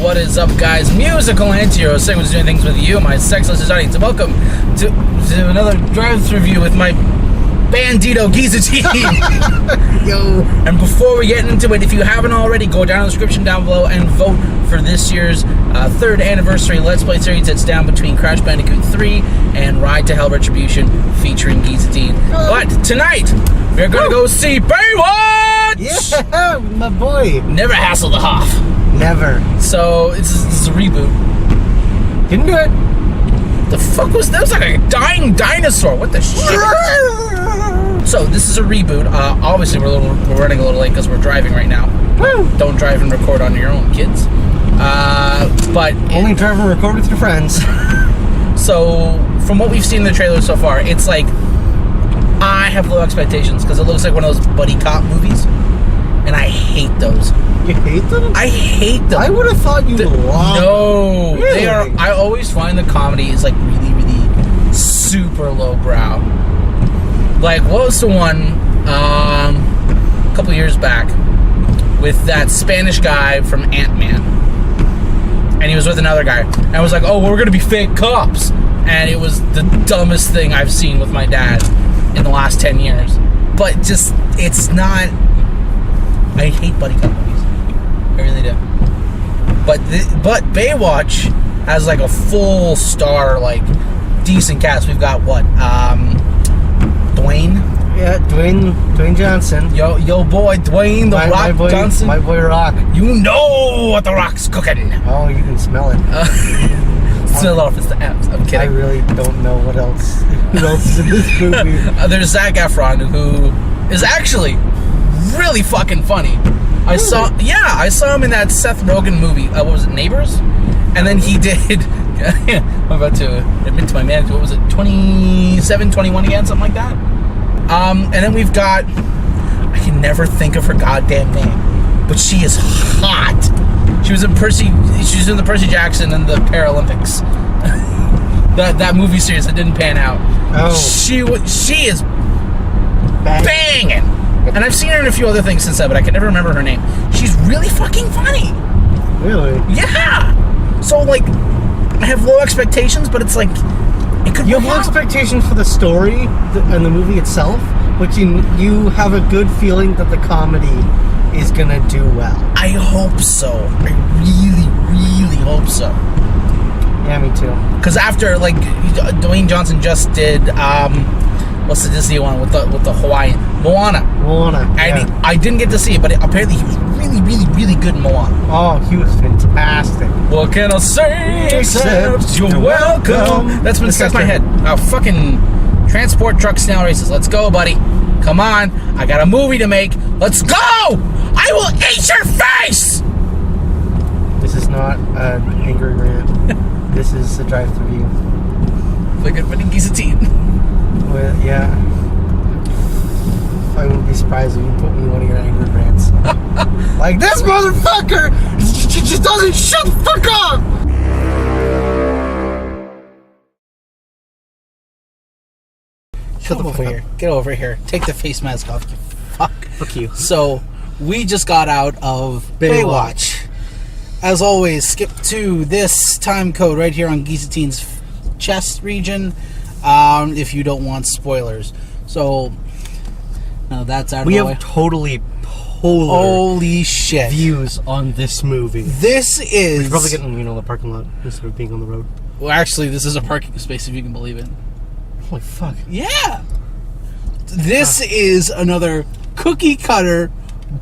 What is up, guys? Musical anti-hero segment is doing things with you, my sexless audience. Welcome to another drive-thru review with my bandito Gezetien. Yo. And before we get into it, if you haven't already, go down in the description down below and vote for this year's third anniversary Let's Play series that's down between Crash Bandicoot 3 and Ride to Hell Retribution featuring Gezetien. But tonight, we're going to go see Baywatch! Yeah, my boy. Never hassle the Hoff. Never. So, it's a reboot. Didn't do it. The fuck was that? It was like a dying dinosaur. What the shit? So this is a reboot. Obviously, we're running a little late because we're driving right now. Woo. Don't drive and record on your own, kids. But only drive and record with your friends. So from what we've seen in the trailer so far, it's like I have low expectations because it looks like one of those buddy cop movies, and I hate those. You hate them? I hate them. I would have thought you loved. No, really? They are. I always find the comedy is like really, really super lowbrow. Like, what was the one a couple years back with that Spanish guy from Ant-Man, and he was with another guy, and I was like, oh, well, we're gonna be fake cops, and it was the dumbest thing I've seen with my dad in the last 10 years. But just, it's not. I hate buddy cop movies. I really do. But Baywatch has like a full star, like decent cast. We've got what? Dwayne. Yeah, Dwayne Johnson. Yo boy, Dwayne the Rock Johnson. My boy Rock. You know what the Rock's cooking. Oh, you can smell it. Smell off, it's the abs. I'm kidding. I really don't know what else. Who else is in this movie? There's Zac Efron, who is actually really fucking funny. I saw him in that Seth Rogen movie. What was it, Neighbors? And then he did. I'm about to admit to my manager. What was it, 27, 21 again, something like that. And then we've got. I can never think of her goddamn name, but she is hot. She was in the Percy Jackson and the Paralympics. that movie series that didn't pan out. Oh. She is banging. And I've seen her in a few other things since then, but I can never remember her name. She's really fucking funny. Really? Yeah. So, like, I have low expectations, but it's like, it could. You have low expectations for the story and the movie itself, but you have a good feeling that the comedy is gonna do well. I hope so. I really, really hope so. Yeah, me too. Because after, like, Dwayne Johnson just did, what's the Disney one with the Hawaiian? Moana. And yeah. I didn't get to see it, but apparently he was really, really, really good in Moana. Oh, he was fantastic. What can I say except you're welcome? That's been stuck in my head. Fucking transport truck snail races. Let's go, buddy. Come on. I got a movie to make. Let's go! I will eat your face! This is not an angry rant. This is a drive-thru review. Like a funny Gezetien. Well, yeah. I wouldn't be surprised if you put me in one of your angry rants. Like, this motherfucker just doesn't shut the fuck up! Get over here. Take the face mask off, you fuck. Fuck you. So, we just got out of Baywatch. As always, skip to this time code right here on Gezetien's chest region if you don't want spoilers. So, now that's out of the way. We have totally polar holy shit views on this movie. This is... We should probably get in the parking lot instead of being on the road. Well, actually, this is a parking space, if you can believe it. Holy fuck. Yeah! This is another cookie cutter,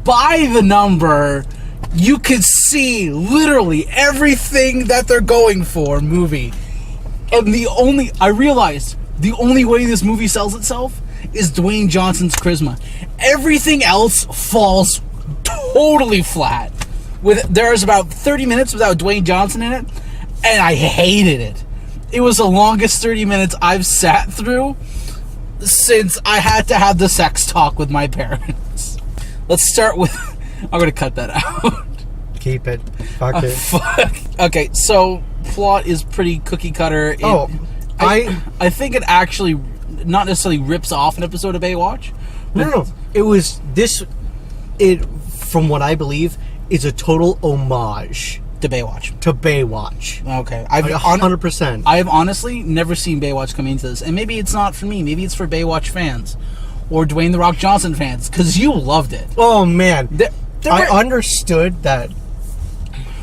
by the number, you could see literally everything that they're going for movie. And I realized the only way this movie sells itself is Dwayne Johnson's charisma. Everything else falls totally flat. There's about 30 minutes without Dwayne Johnson in it, and I hated it. It was the longest 30 minutes I've sat through since I had to have the sex talk with my parents. Let's start with... I'm going to cut that out. Keep it. Fuck it. Fuck. Okay, so plot is pretty cookie cutter. I think it actually not necessarily rips off an episode of Baywatch. No. It was this... It, from what I believe, is a total homage To Baywatch. To Baywatch. Okay. 100%. I have honestly never seen Baywatch come into this. And maybe it's not for me. Maybe it's for Baywatch fans. Or Dwayne "The Rock" Johnson fans. Because you loved it. Oh, man. I were... understood that,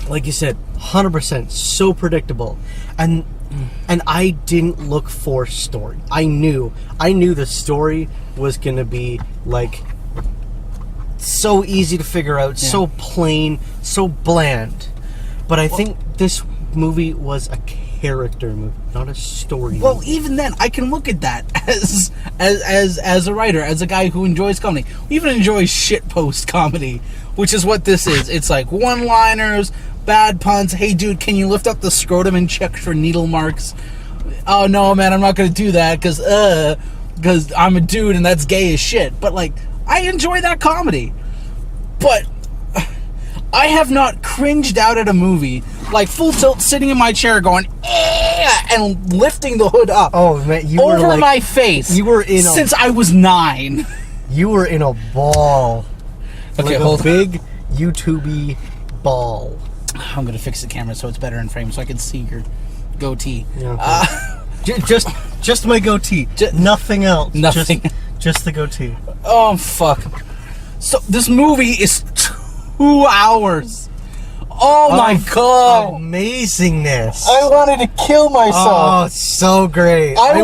like you said, 100%. So predictable. And I didn't look for story. I knew the story was going to be, like, so easy to figure out. Yeah. So plain. So bland. But I think this movie was a character movie, not a story well, movie. even then, I can look at that as a writer, as a guy who enjoys comedy, who even enjoys shitpost comedy, which is what this is. It's like one-liners, bad puns. Hey, dude, can you lift up the scrotum and check for needle marks? Oh, no, man, I'm not going to do that because I'm a dude and that's gay as shit. But, like, I enjoy that comedy. But I have not cringed out at a movie, like full tilt, sitting in my chair going, and lifting the hood up. Oh, man, you over were like, my face. You were in since I was 9. You were in a ball. Okay, like hold a big YouTube-y ball. I'm gonna fix the camera so it's better in frame, so I can see your goatee. Yeah, okay. just my goatee. Nothing else. Nothing. Just the goatee. Oh fuck. So this movie is 2 hours. Oh my god! Amazingness! I wanted to kill myself. Oh, it's so great! I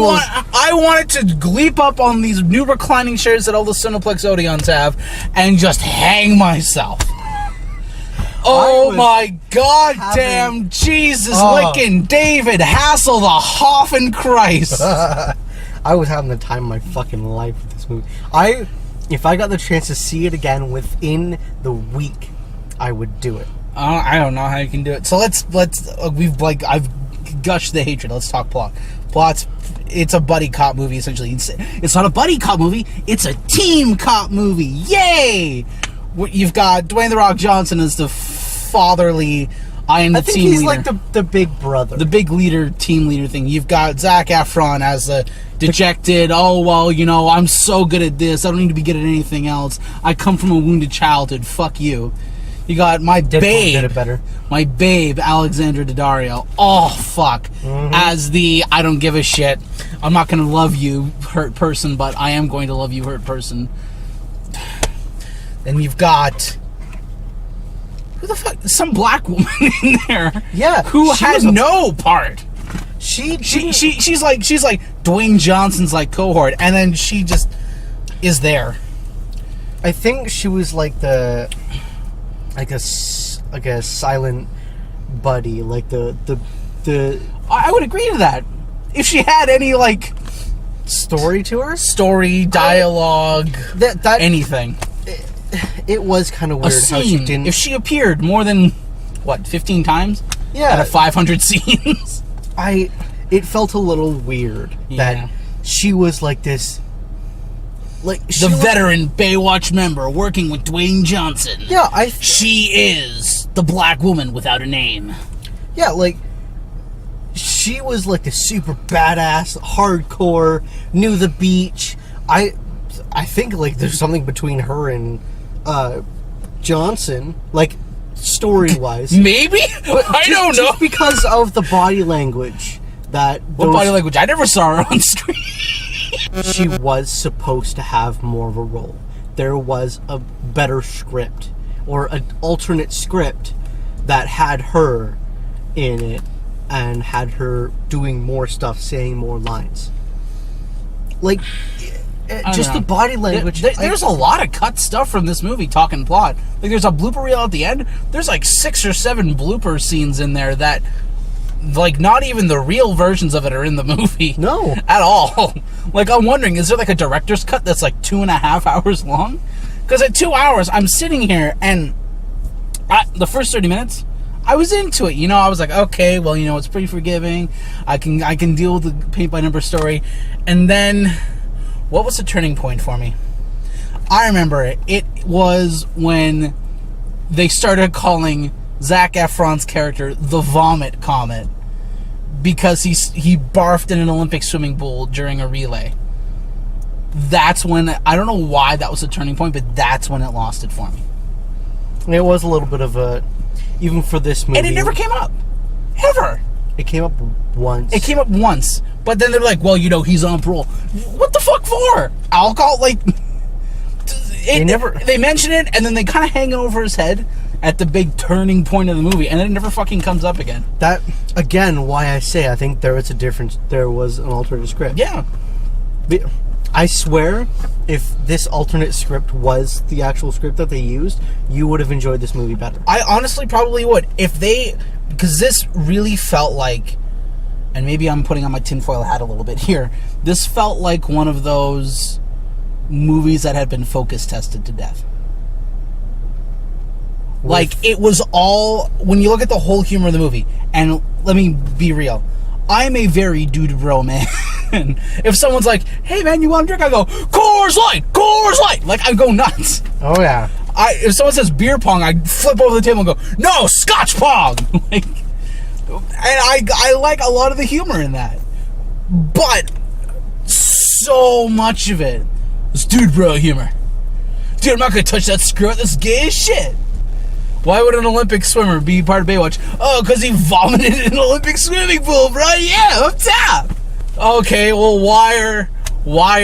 wanted to leap up on these new reclining chairs that all the Cineplex Odeons have and just hang myself. Oh my god damn Jesus licking David Hassel the Hoffen Christ. I was having the time of my fucking life with this movie. If I got the chance to see it again within the week, I would do it. I don't know how you can do it. So I've gushed the hatred. Let's talk plot. It's a buddy cop movie, essentially. It's not a buddy cop movie. It's a team cop movie. Yay! You've got Dwayne "The Rock" Johnson as the fatherly, I am the team leader. I think he's like the big brother. The big leader, team leader thing. You've got Zac Efron as the dejected, oh, well, you know, I'm so good at this. I don't need to be good at anything else. I come from a wounded childhood. Fuck you. You got my babe. Did it better. My babe, Alexandra Daddario. Oh, fuck. Mm-hmm. As the, I don't give a shit. I'm not going to love you, hurt person, but I am going to love you, hurt person. Then you've got... Who the fuck? Some black woman in there. Yeah. Who had no part. She's like Dwayne Johnson's like cohort, and then she just is there. I think she was like a silent buddy, like the. I would agree to that. If she had any like story to her, dialogue, that anything. It was kind of weird how she didn't. If she appeared more than 15 times, out of 500 scenes, it felt a little weird that she was like this, like the veteran Baywatch member working with Dwayne Johnson. Yeah, she is the black woman without a name. Yeah, like she was like the super badass, hardcore, knew the beach. I think like there's something between her and Johnson, like story-wise. Maybe? I don't know. Just because of the body language. What body language? I never saw her on screen. She was supposed to have more of a role. There was a better script, or an alternate script that had her in it and had her doing more stuff, saying more lines. Like... just the body language. There's a lot of cut stuff from this movie talking plot. Like there's a blooper reel at the end. There's like 6 or 7 blooper scenes in there that like not even the real versions of it are in the movie. No. At all. Like I'm wondering, is there like a director's cut that's like 2.5 hours long? Because at 2 hours I'm sitting here and the first 30 minutes I was into it. You know, I was like, okay, well, you know, it's pretty forgiving. I can deal with the paint by number story. And then what was the turning point for me? I remember it. It was when they started calling Zac Efron's character the Vomit Comet because he barfed in an Olympic swimming pool during a relay. That's when, I don't know why that was a turning point, but that's when it lost it for me. It was a little bit of a, even for this movie. And it never came up. Ever. It came up once. It came up once. But then they're like, well, you know, he's on parole. What the fuck for? Alcohol? Like, they mention it, and then they kind of hang over his head at the big turning point of the movie, and then it never fucking comes up again. That, again, why I say I think there was a difference. There was an alternate script. Yeah. I swear, if this alternate script was the actual script that they used, you would have enjoyed this movie better. I honestly probably would. Because this really felt like, and maybe I'm putting on my tinfoil hat a little bit here, this felt like one of those movies that had been focus tested to death. Like, it was all, when you look at the whole humor of the movie, and let me be real, I'm a very dude bro man. If someone's like, hey man, you want a drink? I go, Coors Light! Coors Light! Like, I go nuts. Oh yeah. If someone says beer pong, I flip over the table and go, no, Scotch pong! Like, and I like a lot of the humor in that. But so much of it is dude bro humor. Dude, I'm not gonna touch that skirt, that's gay as shit. Why would an Olympic swimmer be part of Baywatch? Oh, because he vomited in an Olympic swimming pool, bro. Yeah, up top. Okay, well, why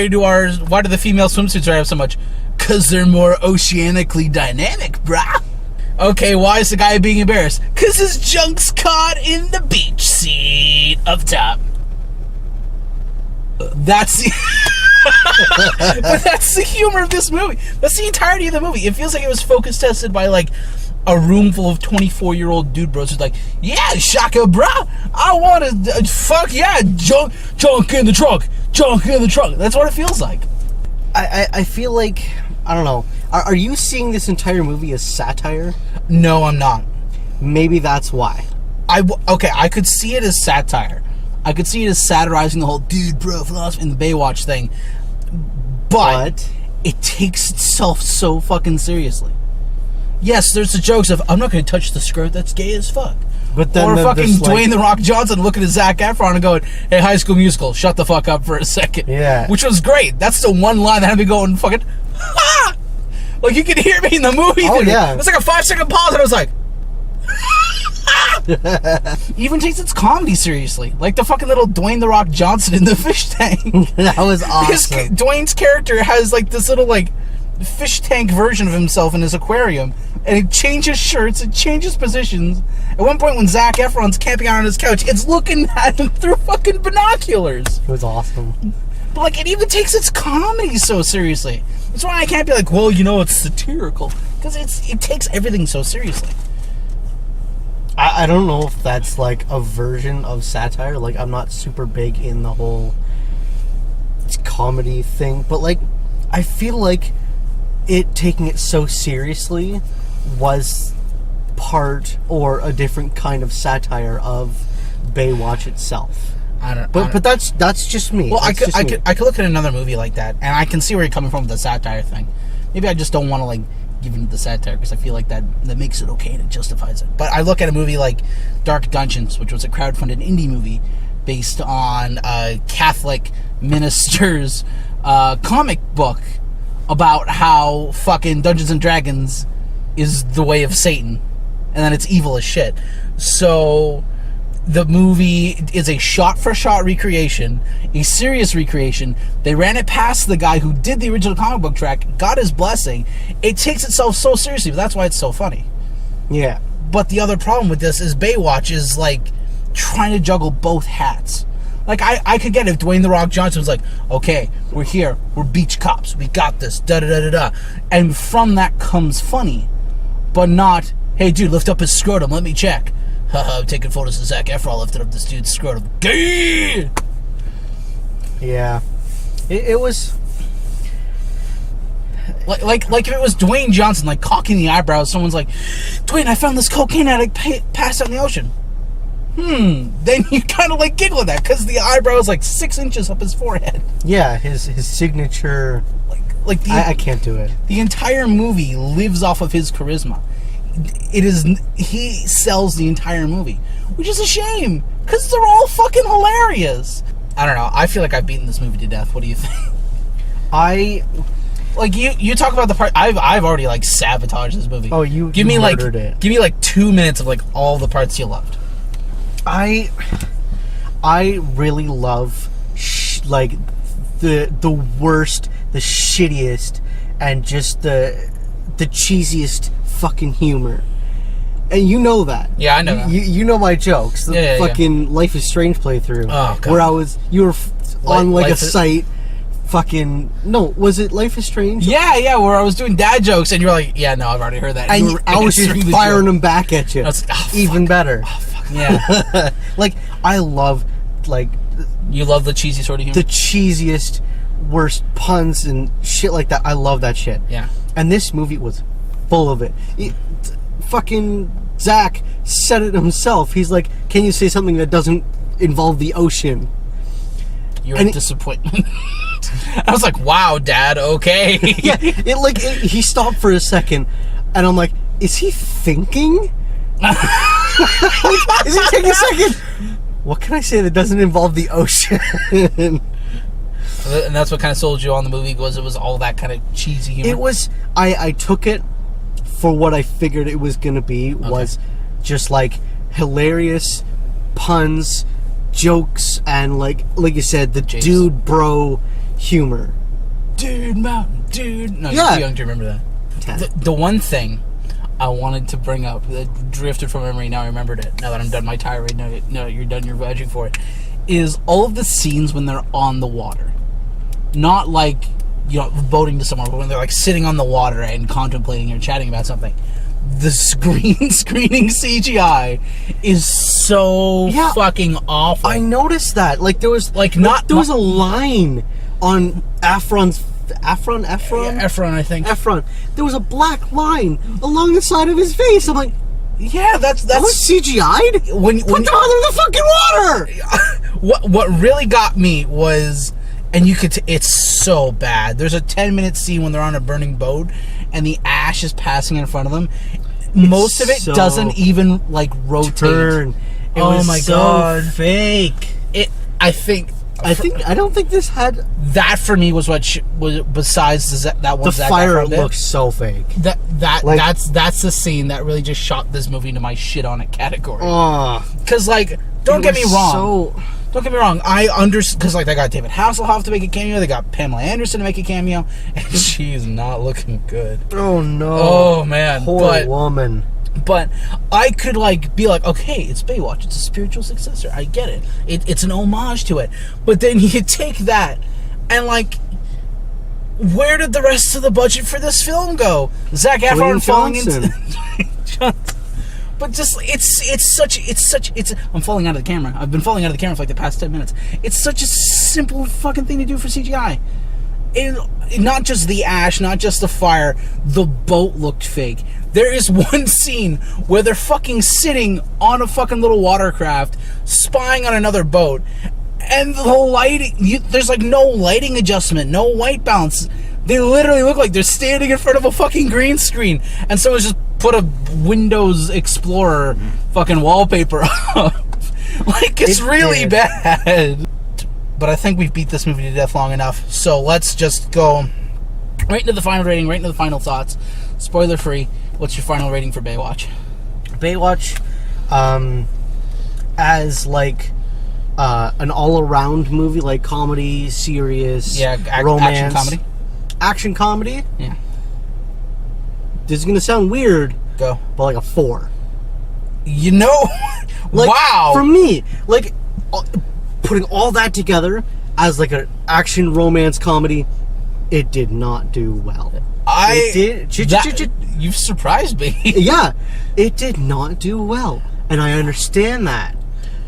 do the female swimsuits have so much? Because they're more oceanically dynamic, brah. Okay, why is the guy being embarrassed? Because his junk's caught in the beach seat up top. That's the... But that's the humor of this movie. That's the entirety of the movie. It feels like it was focus tested by, like, a room full of 24-year-old dude bros who's like, yeah, Shaka, bro, I want to, fuck yeah, junk in the trunk, junk in the trunk. That's what it feels like. I feel like, I don't know, are you seeing this entire movie as satire? No, I'm not. Maybe that's why. Okay, I could see it as satire. I could see it as satirizing the whole dude bro philosophy in the Baywatch thing. But it takes itself so fucking seriously. Yes, there's the jokes of, I'm not going to touch the skirt, that's gay as fuck. But then or fucking Dwayne The Rock Johnson looking at Zac Efron and going, hey, High School Musical, shut the fuck up for a second. Yeah. Which was great. That's the one line that had me going fucking, ha! Like, you could hear me in the movie. Oh, yeah. It was like a 5-second pause and I was like, even takes its comedy seriously. Like the fucking little Dwayne The Rock Johnson in the fish tank. That was awesome. Dwayne's character has like this little like fish tank version of himself in his aquarium, and it changes shirts, it changes positions. At one point when Zac Efron's camping out on his couch, it's looking at him through fucking binoculars. It was awesome. But like, it even takes its comedy so seriously. That's why I can't be like, well, you know, it's satirical, because it takes everything so seriously. I don't know if that's like a version of satire. Like, I'm not super big in the whole comedy thing, but like, I feel like it taking it so seriously was part or a different kind of satire of Baywatch itself. But that's just me. Well, I could look at another movie like that, and I can see where you're coming from with the satire thing. Maybe I just don't want to like give into the satire because I feel like that makes it okay and it justifies it. But I look at a movie like Dark Dungeons, which was a crowdfunded indie movie based on a Catholic minister's comic book about how fucking Dungeons and Dragons is the way of Satan, and then it's evil as shit. So the movie is a shot-for-shot recreation, a serious recreation. They ran it past the guy who did the original comic book track, got his blessing. It takes itself so seriously, but that's why it's so funny. Yeah. But the other problem with this is Baywatch is, like, trying to juggle both hats. Like, I could get if Dwayne The Rock Johnson was like, okay, we're here, we're beach cops, we got this, da-da-da-da-da. And from that comes funny, but not, hey, dude, lift up his scrotum, let me check. Haha, I'm taking photos of Zac Efron lifting up this dude's scrotum. Gay! Yeah. It was... Like if it was Dwayne Johnson, like, cocking the eyebrows, someone's like, Dwayne, I found this cocaine addict passed out in the ocean. Then you kind of, like, giggle at that, because the eyebrow is, like, 6 inches up his forehead. Yeah, his signature... I can't do it. The entire movie lives off of his charisma. He sells the entire movie, which is a shame because they're all fucking hilarious. I don't know. I feel like I've beaten this movie to death. What do you think? like you talk about the part. I've already like sabotaged this movie. Oh, you give me like it. Give me like 2 minutes of like all the parts you loved. I really love like the worst, the shittiest, and just the cheesiest fucking humor. And you know that. Yeah, I know that. You know my jokes. The fucking Life is Strange playthrough. Oh, God. Where you were on like a site. Fucking no, was it Life is Strange? Yeah, where I was doing dad jokes and you're like, yeah, no, I've already heard that. And I was just firing them back at you. Like, oh, even better. Oh, fuck. Yeah. Like, I love, like... You love the cheesy sort of humor? The cheesiest, worst puns and shit like that. I love that shit. Yeah. And this movie was full of it. Fucking Zach said it himself. He's like, can you say something that doesn't involve the ocean? You're a disappointment. I was like, wow, Dad, okay. Yeah, he stopped for a second, and I'm like, is he thinking? Is he taking a second? What can I say that doesn't involve the ocean? And that's what kind of sold you on the movie, it was all that kind of cheesy humor? It was, I took it for what I figured it was going to be, was just like hilarious puns, jokes, and like you said, the dude bro humor. Dude mountain, dude. No, yeah. You're too young to remember that. The one thing I wanted to bring up that drifted from memory, now I remembered it. Now that I'm done my tirade, now you're done, you're vouching for it, is all of the scenes when they're on the water. Not like, you know, boating to somewhere, but when they're like sitting on the water and contemplating or chatting about something. The screening CGI is so fucking awful. I noticed that. Like there was there was a line on Efron, I think. Efron. There was a black line along the side of his face. I'm like, yeah, that's was CGI'd. When put them under the fucking water. What really got me was, and you could it's so bad. There's a 10-minute scene when they're on a burning boat and the ash is passing in front of them. Most of it doesn't even like rotate. Turn. Oh my god, fake. I don't think this had that for me was what was besides that one. The fire looks so fake. That's the scene that really just shot this movie into my shit on it category. Because like, don't get me wrong. Don't get me wrong. I understand, because like they got David Hasselhoff to make a cameo, they got Pamela Anderson to make a cameo, and she's not looking good. Oh no. Oh man. Poor woman. But I could like be like, okay, it's Baywatch, it's a spiritual successor. I get it. It's an homage to it. But then you take that and like, where did the rest of the budget for this film go? Zac Efron falling into But just I'm falling out of the camera. I've been falling out of the camera for like the past 10 minutes. It's such a simple fucking thing to do for CGI. Not just the ash, not just the fire, the boat looked fake. There is one scene where they're fucking sitting on a fucking little watercraft, spying on another boat, and the whole lighting, there's like no lighting adjustment, no white balance. They literally look like they're standing in front of a fucking green screen, and someone's just put a Windows Explorer fucking wallpaper up. Like, it's really bad. But I think we've beat this movie to death long enough, so let's just go right into the final rating, right into the final thoughts. Spoiler free, what's your final rating for Baywatch? Baywatch, as like an all-around movie, like comedy, serious, romance, action comedy. Yeah. This is gonna sound weird. Go. But like a 4. You know, like, wow. For me, like putting all that together as like an action romance comedy, it did not do well. You've surprised me. Yeah, it did not do well, and I understand that.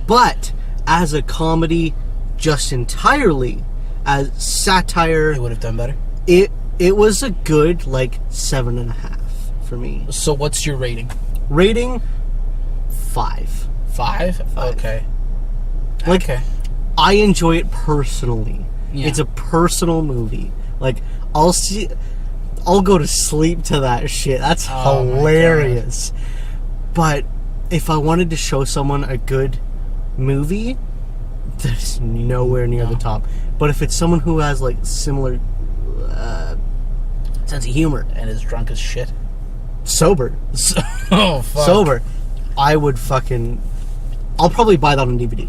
But as a comedy, just entirely as satire, it would have done better. It was a good like 7.5 for me. So what's your rating? Rating 5. 5? Okay. Like, okay. I enjoy it personally. Yeah. It's a personal movie. Like, I'll go to sleep to that shit. That's hilarious. But if I wanted to show someone a good movie, there's nowhere near the top. But if it's someone who has like similar sense of humor. And is drunk as shit. Sober. Oh, fuck. Sober. I would fucking... I'll probably buy that on DVD.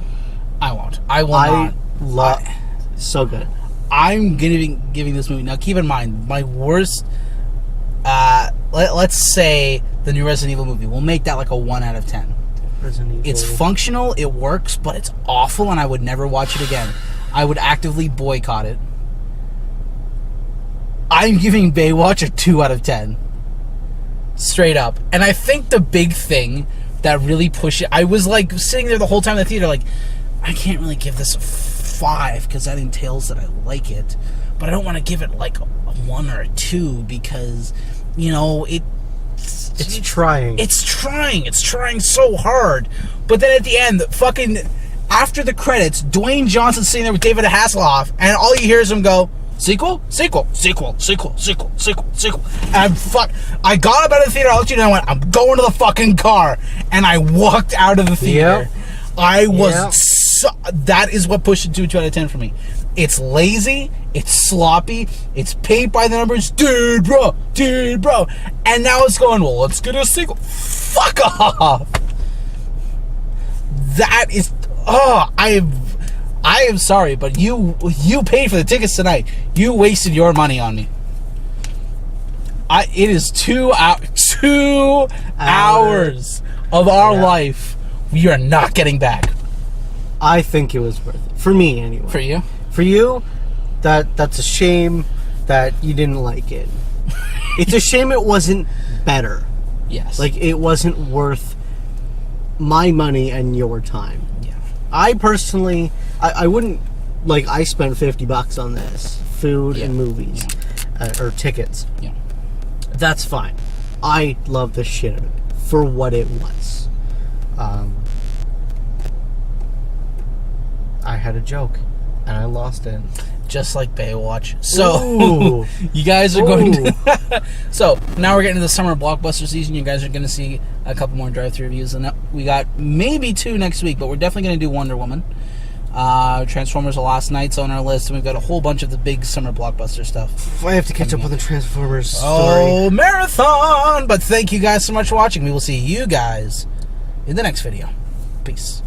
I won't. I will not. Love... So good. I'm giving this movie... Now, keep in mind, my worst... let's say the new Resident Evil movie. We'll make that like a 1 out of 10. Resident Evil. It's functional, it works, but it's awful, and I would never watch it again. I would actively boycott it. I'm giving Baywatch a 2 out of 10. Straight up. And I think the big thing that really pushed it... I was, like, sitting there the whole time in the theater, like, I can't really give this a 5, because that entails that I like it. But I don't want to give it, like, a 1 or a 2, because, you know, It's trying. It's trying. It's trying so hard. But then at the end, fucking... After the credits, Dwayne Johnson sitting there with David Hasselhoff, and all you hear is him go... Sequel? Sequel. Sequel. Sequel. Sequel. Sequel. Sequel. And I got up out of the theater, I looked at you and I went, I'm going to the fucking car. And I walked out of the theater. Yep. I was that is what pushed it to a 2 out of 10 for me. It's lazy, it's sloppy, it's paid by the numbers, dude, bro. And now it's going, well, let's get a sequel. Fuck off. That is, I am sorry, but you paid for the tickets tonight. You wasted your money on me. It is 2 hours of our life we are not getting back. I think it was worth it. For me, anyway. For you? For you, that's a shame that you didn't like it. It's a shame it wasn't better. Yes. Like, it wasn't worth my money and your time. Yeah. I personally, I wouldn't, like, I spent $50 on this. Food and movies. Or tickets. Yeah. That's fine. I love the shit out of it for what it was. I had a joke and I lost it. Just like Baywatch. So, you guys are going to... So, now we're getting to the summer blockbuster season. You guys are going to see a couple more drive-thru reviews. And we got maybe 2 next week, but we're definitely going to do Wonder Woman. Transformers The Last Night's on our list, and we've got a whole bunch of the big summer blockbuster stuff. I have to catch up on the Transformers story. Oh, marathon! But thank you guys so much for watching. We will see you guys in the next video. Peace.